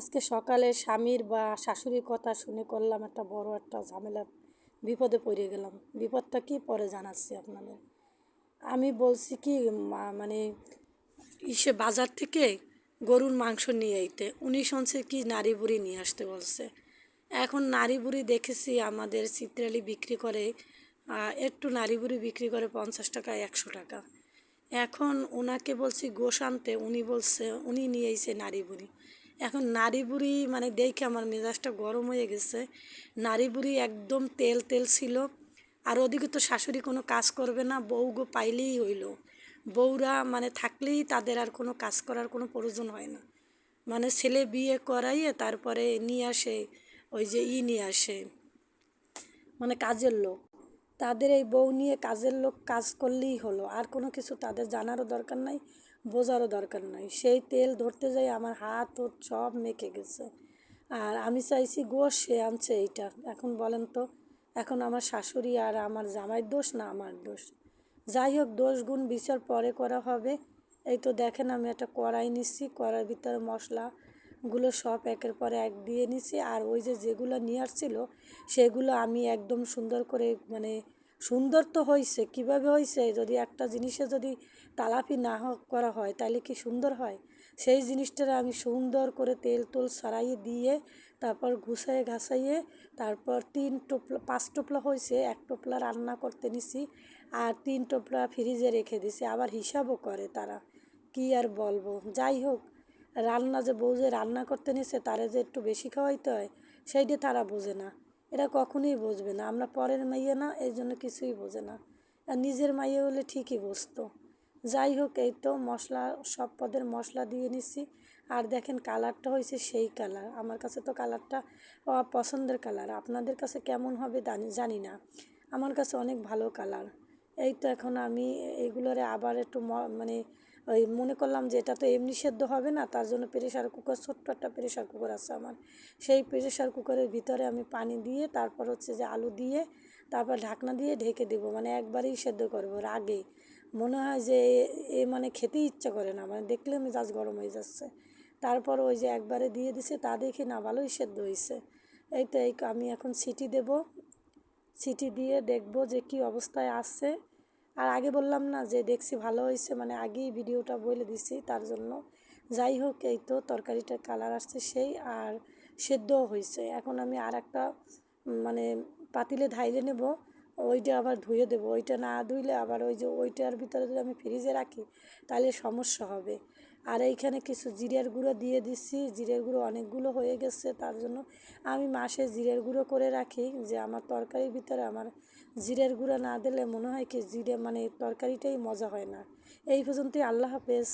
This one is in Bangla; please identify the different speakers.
Speaker 1: আজকে সকালে স্বামীর বা শাশুড়ির কথা শুনে করলাম একটা বড় একটা ঝামেলা, বিপদে পড়ে গেলাম। বিপদটা কি পরে জানাচ্ছি আপনাদের। আমি বলছি কি মানে বাজার থেকে গরুর মাংস নিয়ে আইতে, উনি শুনছে কি নাড়ি বুড়ি নিয়ে আসতে বলছে। এখন নাড়ি বুড়ি দেখেছি আমাদের চিত্রালি বিক্রি করে, একটু নাড়ি বুড়ি বিক্রি করে 50 টাকা 100 টাকা। এখন ওনাকে বলছি গোশ আনতে, উনি বলছে উনি নিয়ে এসে নাড়ি বুড়ি। এখন নাড়ি বুড়ি মানে দেখে আমার মেজাজটা গরম হয়ে গেছে। নাড়ি বুড়ি একদম তেল তেল ছিল। আর ওদিকে তো শাশুড়ি কোনো কাজ করবে না, বউ গো পাইলেই হইল। বউরা মানে থাকলেই তাদের আর কোনো কাজ করার কোনো প্রয়োজন হয় না। মানে ছেলে বিয়ে করাইয়ে তারপরে নিয়ে আসে, ওই যে নিয়ে আসে মানে কাজের লোক। তাদের এই বউ নিয়ে কাজের লোক কাজ করলেই হলো, আর কোনো কিছু তাদের জানারও দরকার নাই, বোঝারও দরকার নাই। সেই তেল ধরতে যাই আমার হাত ও সব মেখে গেছে। আর আমি চাইছি গোশ, সে আনছে এইটা। এখন বলেন তো, এখন আমার শাশুড়ি আর আমার জামাইয়ের দোষ না আমার দোষ? যাই হোক, দোষ গুণ বিচার পরে করা হবে। এই তো দেখেন আমি একটা কড়াই নিচ্ছি, কড়াইয়ের ভিতরে মশলাগুলো সব একের পর এক দিয়ে নিছি। আর ওই যে যেগুলো নিয়ে আসছিল সেগুলো আমি একদম সুন্দর করে মানে সুন্দর তো হয়েছে, কীভাবে হয়েছে, যদি একটা জিনিসে যদি তালাপি না করা হয় তাহলে কি সুন্দর হয়? সেই জিনিসটা আমি সুন্দর করে তেল তুল ছড়াইয়ে দিয়ে তারপর গুছাইয়ে ঘাসাইয়ে তারপর 3 টোপলা 5 টোপলা হয়েছে, 1 টোপলা রান্না করতে নিছি আর 3 টোপলা ফ্রিজে রেখে দিছি। আবার হিসাবও করে তারা, কি আর বলবো। যাই হোক, রান্না যে বউ যে রান্না করতে নিছে তারা যে একটু বেশি খাওয়াইতে হয় সেইটা তারা বোঝে না। এরা কখনোই বুঝবে না, আমরা পরের মাইয়া না, এই জন্য কিছুই বোঝে না। আর নিজের মাইয়া হলে ঠিকই বুঝতো। যাই হোক, এই তো মশলা, সব পদের মশলা দিয়ে নিছি। আর দেখেন কালারটা হয়েছে সেই কালার। আমার কাছে তো কালারটা পছন্দের কালার, আপনাদের কাছে কেমন হবে জানি না, আমার কাছে অনেক ভালো কালার। এই তো এখন আমি এইগুলোরে আবার একটু মানে ওই মনে করলাম যে এটা তো এমনি সেদ্ধ হবে না, তার জন্য প্রেশার কুকার, ছোট্ট একটা প্রেশার কুকার আছে আমার। সেই প্রেশার কুকারের ভিতরে আমি পানি দিয়ে তারপর হচ্ছে যে আলু দিয়ে তারপর ঢাকনা দিয়ে ঢেকে দেবো, মানে একবারেই সেদ্ধ করবো। আগে মনে হয় যে মানে খেতেই ইচ্ছা করে না, মানে দেখলে মেজাজ গরম হয়ে যাচ্ছে। তারপর ওই যে একবারে দিয়ে দিছে, তা দেখি না ভালোই সেদ্ধ হয়েছে। এই তো আমি এখন সিটি দেব, সিটি দিয়ে দেখব যে কি অবস্থায় আসছে। আর আগে বললাম না যে দেখছি ভালো হয়েছে, মানে আগেই ভিডিওটা বলে দিছি তার জন্য। যাই হোক, এই তো তরকারিটার কালার আসছে সেই, আর সেদ্ধও হয়েছে। এখন আমি আর একটা মানে পাতিলে ঢাইলে নেব, ওইটা আবার ধুয়ে দেবো। ওইটা না ধুইলে আবার ওই যে ওইটার ভিতরে যদি আমি ফ্রিজে রাখি তাহলে সমস্যা হবে। আর এইখানে কিছু জিরের গুঁড়ো দিয়ে দিচ্ছি, জিরের গুঁড়ো অনেকগুলো হয়ে গেছে, তার জন্য আমি মাসে জিরের গুঁড়ো করে রাখি যে আমার তরকারির ভিতরে আমার জিরের গুঁড়ো না দিলে মনে হয় কি জিরে মানে তরকারিটাই মজা হয় না। এই পর্যন্তই, আল্লাহ হাফেজ।